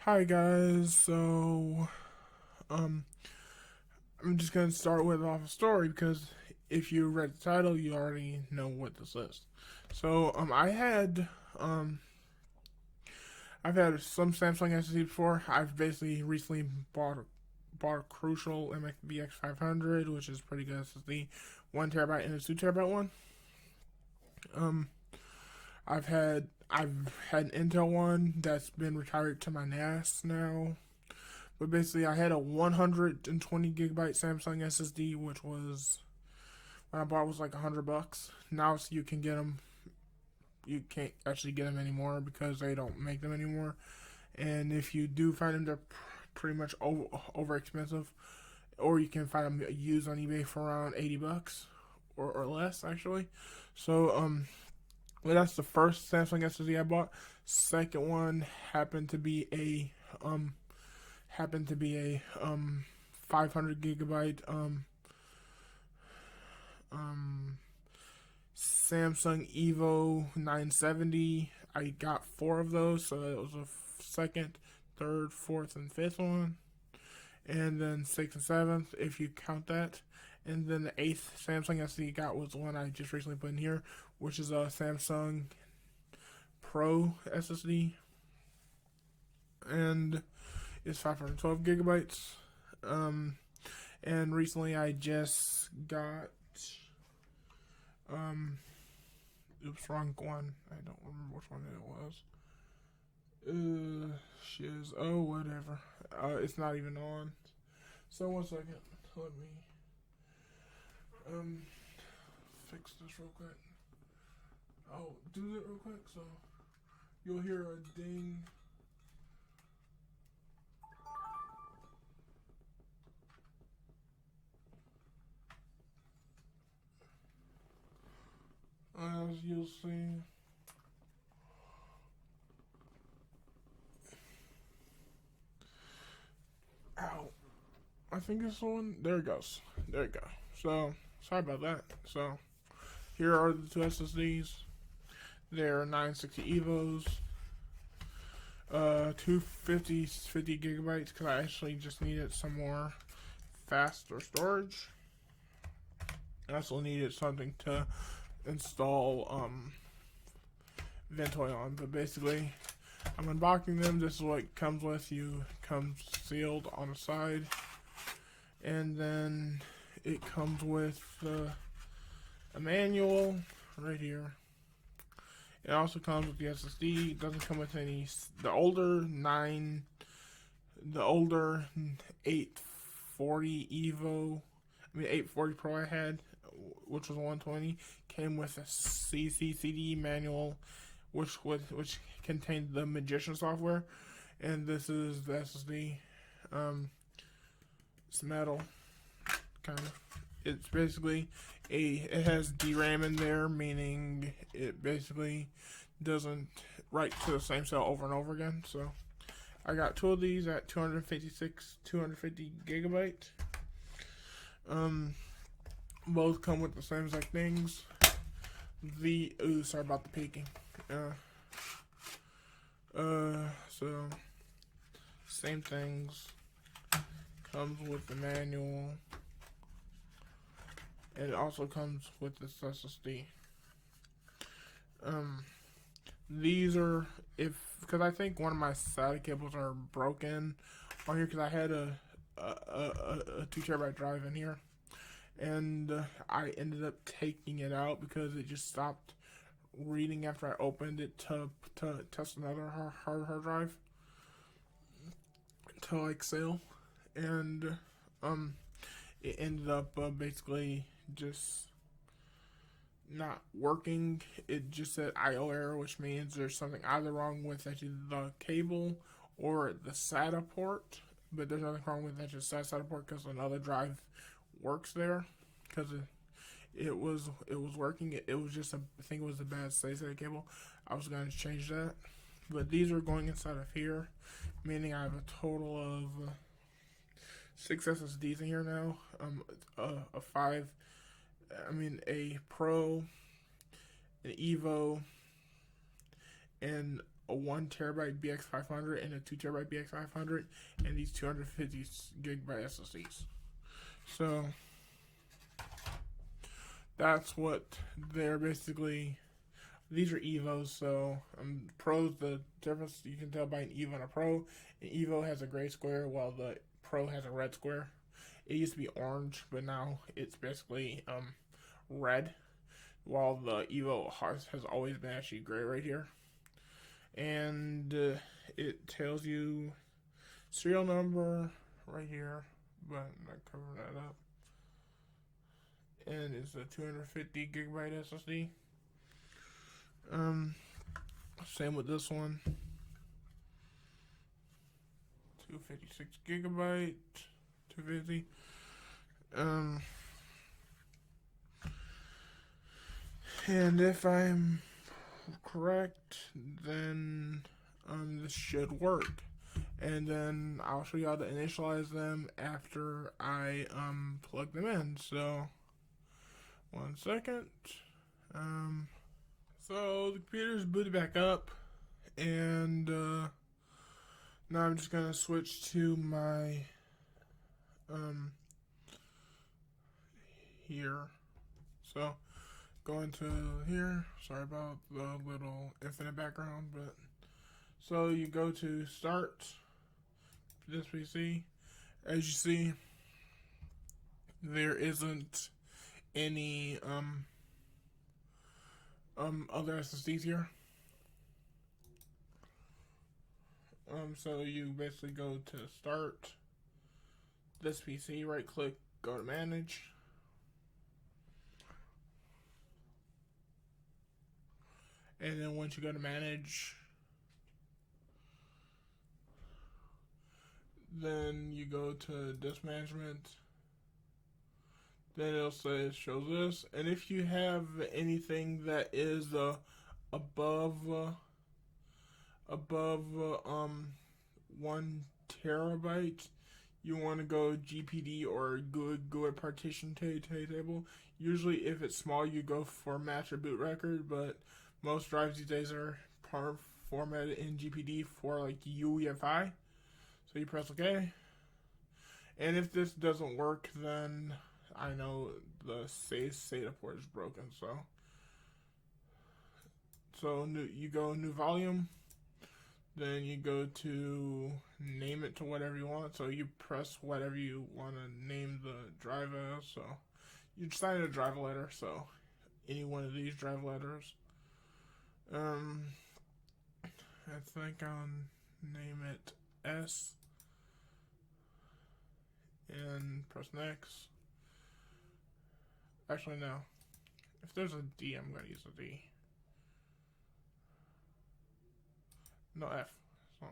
Hi guys, um I'm just gonna start with off a story because if you read the title you already know what this is. Um I've had some Samsung SSD before. I've basically recently bought a Crucial MXBX 500, which is pretty good SSD, 1 TB and a 2 TB one. Um I've had an Intel one that's been retired to my NAS now. But basically, I had a 120 gigabyte Samsung SSD, which was when I bought it was like $100. Now you can get them. You can't actually get them anymore because they don't make them anymore. And if you do find them, they're pretty much over expensive. Or you can find them used on eBay for around $80 or less actually. So well, that's the first Samsung SSD I bought. Second one happened to be a um 500 gigabyte um Samsung Evo 970. I got four of those, so it was a second, third, fourth, and fifth one, and then sixth and seventh if you count that. And then the eighth Samsung SSD got was the one I just recently put in here, which is a Samsung Pro SSD, and it's 512 gigabytes. Um, and recently I just got um oops, wrong one. I don't remember which one it was. Shiz. Oh, whatever. It's not even on. So 1 second. Let me um fix this real quick. I'll do that real quick. So you'll hear a ding. As you'll see. Ow. I think it's on. There it goes. There it go. So sorry about that. So here are the two SSDs. They're 960 Evos. 50 gigabytes because I actually just needed some more faster storage. I also needed something to install Ventoy on, but basically I'm unboxing them. This is what it comes with. You comes sealed on the side, and then it comes with a manual right here. It also comes with the SSD. It doesn't come with any. The older 840 Evo, 840 Pro I had, which was 120, came with a CCCD manual, which contained the Magician software, and this is the SSD. It's metal, kind of. It's basically it has DRAM in there, meaning it basically doesn't write to the same cell over and over again. So I got two of these at 250 gigabyte. Both come with the same exact things. Sorry about the peaking. So same things. Comes with the manual, and it also comes with this SSD. These are because I think one of my SATA cables are broken on here because I had a 2 TB drive in here, and I ended up taking it out because it just stopped reading after I opened it to test another hard drive to like sale, and it ended up basically just not working. It just said IO error, which means there's something either wrong with actually the cable or the SATA port. But there's nothing wrong with actually the SATA port because another drive works there. Because it was working. It was just I think it was a bad SATA cable. I was going to change that. But these are going inside of here, meaning I have a total of 6 SSDs in here now. A Pro, an Evo, and a 1 terabyte BX500 and a 2 terabyte BX500, and these 250 gigabyte SSDs. So that's what they're basically. These are Evos, so Pros, the difference you can tell by an Evo and a Pro. An Evo has a gray square while the Pro has a red square. It used to be orange, but now it's basically red, while the Evo has always been actually gray right here. And it tells you serial number right here, but I'm not covering that up. And it's a 250 gigabyte SSD. Same with this one. 256 gigabyte, 250. And if I'm correct, then this should work. And then I'll show you how to initialize them after I plug them in. So 1 second. So the computer's booted back up, and now I'm just gonna switch to my here. So going to here. Sorry about the little infinite background, but so you go to start this PC. As you see, there isn't any other SSDs here. So you basically go to start this PC, right click, go to manage. And then once you go to manage, then you go to disk management. Then it'll say show this, and if you have anything that is above 1 terabyte, you want to go GPD or GUID partition table. Usually, if it's small, you go for master boot record, but most drives these days are formatted in GPD for like UEFI. So you press OK, and if this doesn't work, then I know the SATA port is broken. So you go new volume, then you go to name it to whatever you want. So you press whatever you want to name the drive as. So you decide a drive letter. So any one of these drive letters. I think I'll name it S and press next. Actually, no. If there's a D, I'm going to use a D. No, F. So,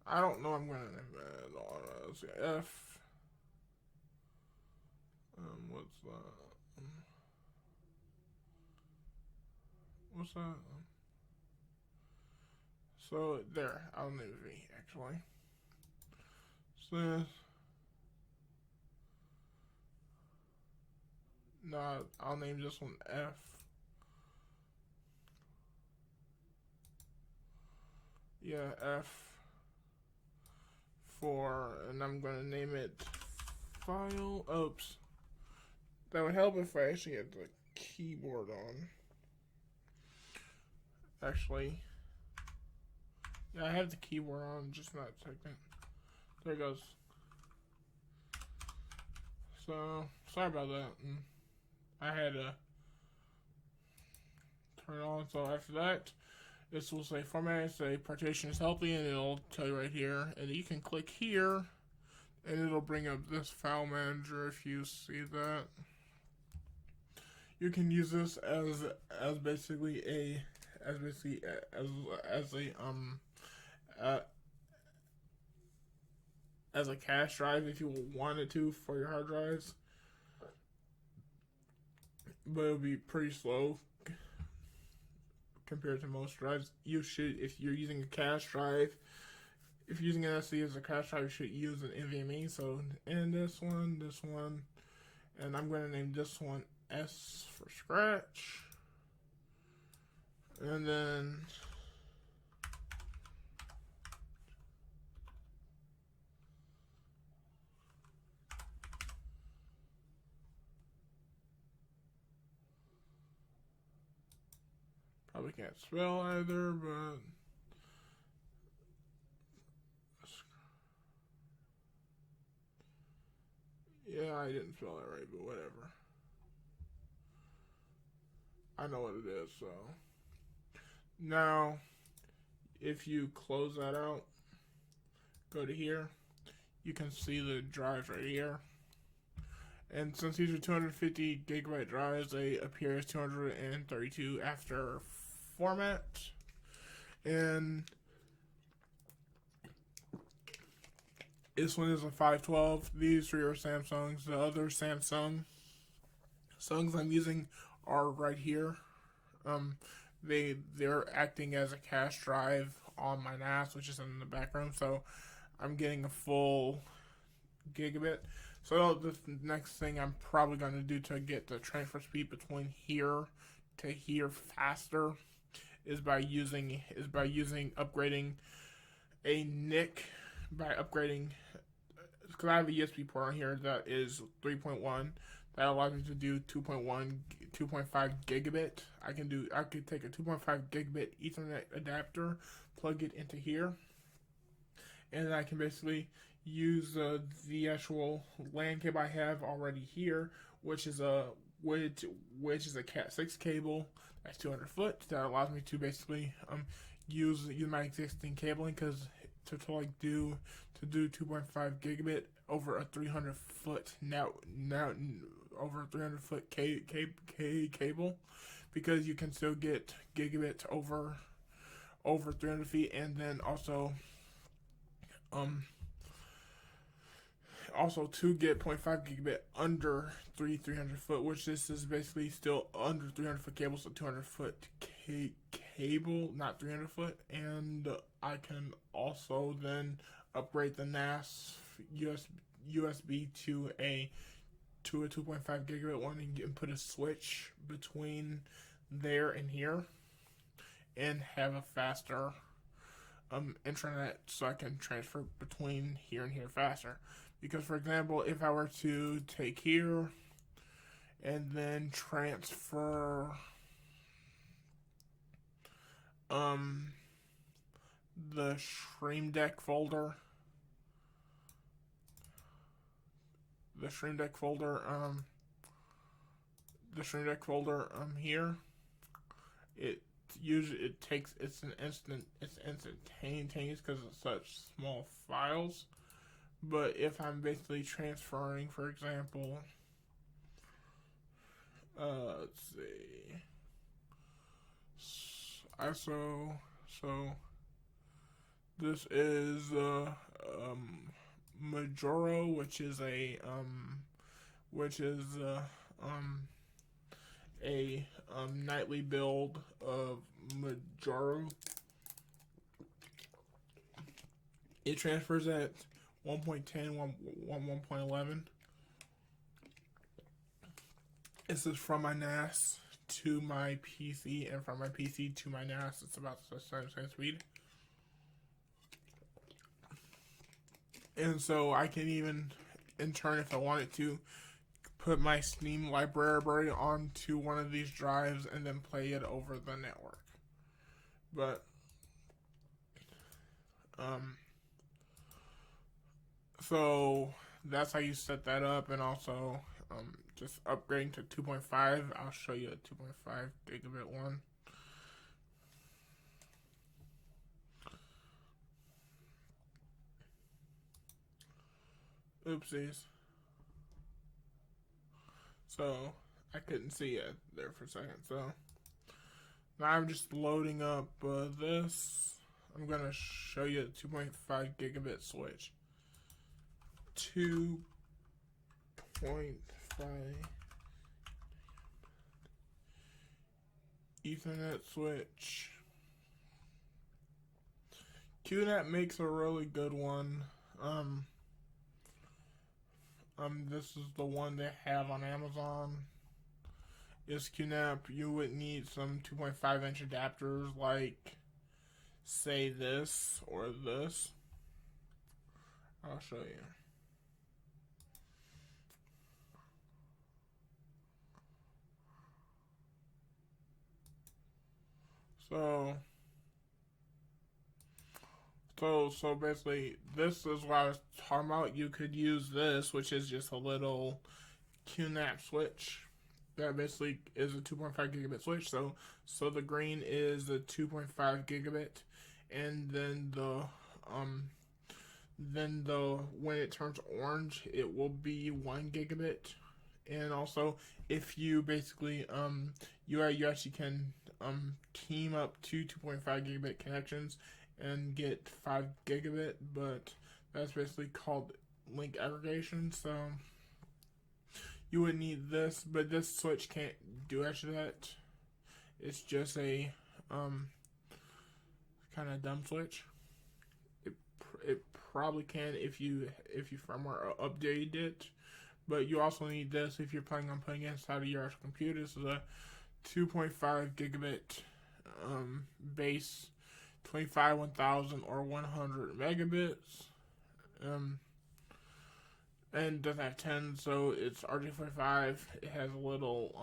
I don't know. I'm going to name it. Let's see, F. What's that? What's that? So, there. I'll name it V, actually. So, no, I'll name this one F. Yeah, F for, and I'm gonna name it file. Oops. That would help if I actually had the keyboard on. Actually, yeah, I have the keyboard on, just not a second. There it goes. So, sorry about that. I had to turn it on. So after that, this will say format, say partition is healthy, and it'll tell you right here. And you can click here, and it'll bring up this file manager if you see that. You can use this as basically a as a cache drive if you wanted to for your hard drives, but it'll be pretty slow compared to most drives. You should, if you're using a cache drive, if you're using an SD as a cache drive, you should use an NVMe. So, and this one, and I'm going to name this one S for scratch. And then probably can't spell either, but yeah, I didn't spell that right, but whatever. I know what it is, so. Now, if you close that out, go to here, you can see the drives right here. And since these are 250 gigabyte drives, they appear as 232 after format. And this one is a 512. These three are Samsungs. The other Samsungs I'm using are right here. They're acting as a cache drive on my NAS, which is in the back room. So I'm getting a full gigabit. So the next thing I'm probably going to do to get the transfer speed between here to here faster is by upgrading a NIC, by upgrading, because I have a USB port on here that is 3.1 that allows me to do 2.5 gigabit. I could take a 2.5 gigabit Ethernet adapter, plug it into here, and then I can basically use the actual LAN cable I have already here, which is a Cat 6 cable that's 200 foot that allows me to basically use my existing cabling, because to do 2.5 gigabit over a 300 foot over a 300 foot cable, because you can still get gigabit over 300 feet, and then also to get 0.5 gigabit under 300 foot, which this is basically still under 300 foot cable, so 200 foot cable, not 300 foot. And I can also then upgrade the NAS USB to a 2.5 gigabit one, and put a switch between there and here, and have a faster internet, so I can transfer between here and here faster. Because, for example, if I were to take here and then transfer the Stream Deck folder, here, it's instantaneous because it's such small files. But if I'm basically transferring, for example, let's see, so this is Majoro, which is a nightly build of Majoro. It transfers at 1.10, 1.11. This is from my NAS to my PC, and from my PC to my NAS, it's about the same speed. And so I can even, in turn, if I wanted to, put my Steam library onto one of these drives and then play it over the network. But so that's how you set that up. And also just upgrading to 2.5. I'll show you a 2.5 gigabit one. Oopsies. So I couldn't see it there for a second. So now I'm just loading up this. I'm going to show you a 2.5 gigabit switch. 2.5 Ethernet switch. QNet makes a really good one. This is the one they have on Amazon. is QNAP, you would need some 2.5-inch adapters like, say, this or this. I'll show you. So basically, this is what I was talking about. You could use this, which is just a little QNAP switch that basically is a 2.5 gigabit switch. So the green is a 2.5 gigabit, and then the when it turns orange, it will be 1 gigabit. And also, if you basically you actually can team up two 2.5 gigabit connections and get 5 gigabit, but that's basically called link aggregation. So you would need this, but this switch can't do actually that. It's just a kind of dumb switch. It probably can if you firmware updated it, but you also need this if you're planning on putting it inside of your actual computer. This is a 2.5 gigabit base, 25, 1000, or 100 megabits. And doesn't have 10, so it's RJ45. It has a little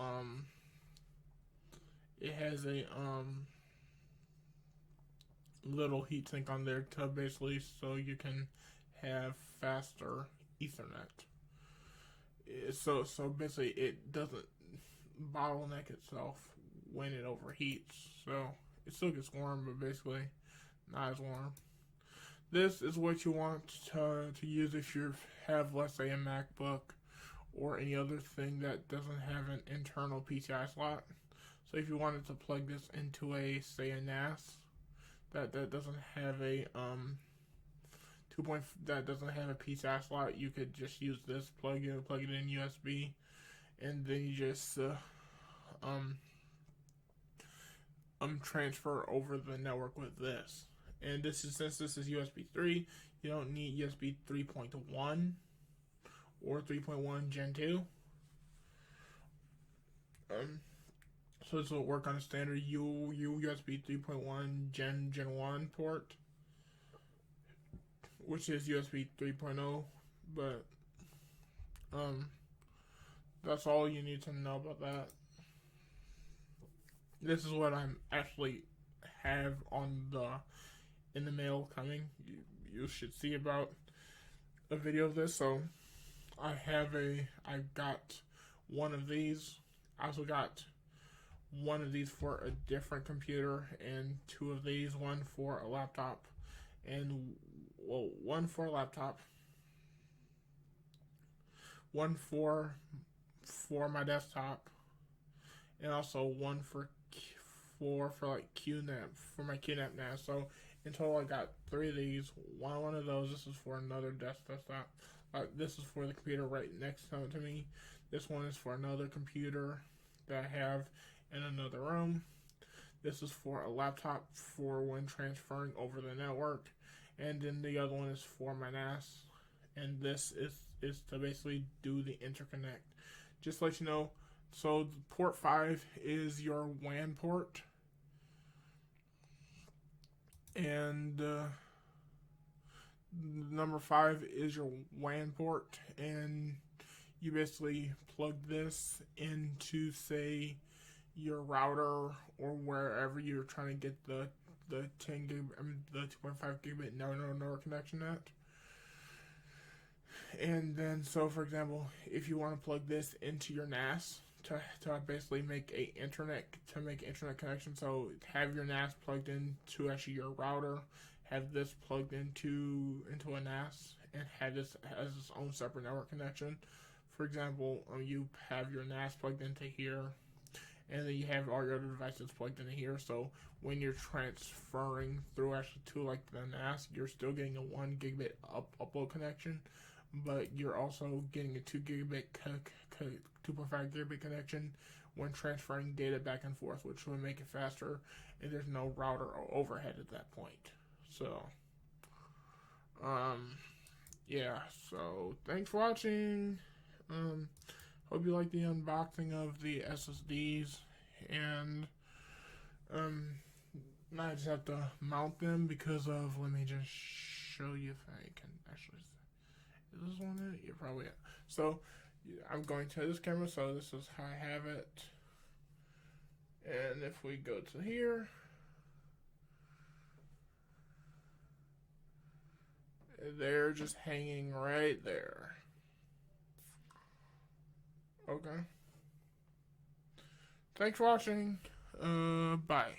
little heatsink on there to basically so you can have faster Ethernet. So basically it doesn't bottleneck itself when it overheats. So it still gets warm, but basically not as warm. This is what you want to use if you have, let's say, a MacBook or any other thing that doesn't have an internal PCI slot. So if you wanted to plug this into a, say, a NAS that doesn't have a that doesn't have a PCI slot, you could just use this, plug it in USB, and then you just transfer over the network with this. And since this is USB 3, you don't need USB 3.1 or 3.1 Gen 2. So this will work on a standard USB 3.1 Gen 1 port, which is USB 3.0. But that's all you need to know about that. This is what I'm actually have in the mail coming. You should see about a video of this. So I got one of these. I also got one of these for a different computer, and two of these, one for a laptop, and one for a laptop, one for my desktop, and also one for like QNAP, for my QNAP NAS. So in total, I got 3 of these. One of those. This is for another desktop. This is for the computer right next to me. This one is for another computer that I have in another room. This is for a laptop for when transferring over the network, and then the other one is for my NAS. And this is to basically do the interconnect. Just to let you know. So port 5 is your WAN port, and number 5 is your WAN port, and you basically plug this into, say, your router or wherever you're trying to get the 10 gig, the 2.5 gigabit network connection at. And then, so for example, if you want to plug this into your NAS to basically make internet connection, so have your NAS plugged into actually your router, have this plugged into a NAS, and have this as its own separate network connection. For example, you have your NAS plugged into here, and then you have all your other devices plugged into here. So when you're transferring through actually to like the NAS, you're still getting a 1 gigabit upload connection, but you're also getting a 2 gigabit 2.5 gigabit connection when transferring data back and forth, which will make it faster, and there's no router or overhead at that point. So yeah, so thanks for watching. Hope you like the unboxing of the SSDs, and I just have to mount them because of, let me just show you if I can actually, is this one it? Yeah, probably. So I'm going to this camera, so this is how I have it. And if we go to here, they're just hanging right there. Okay. Thanks for watching. Bye.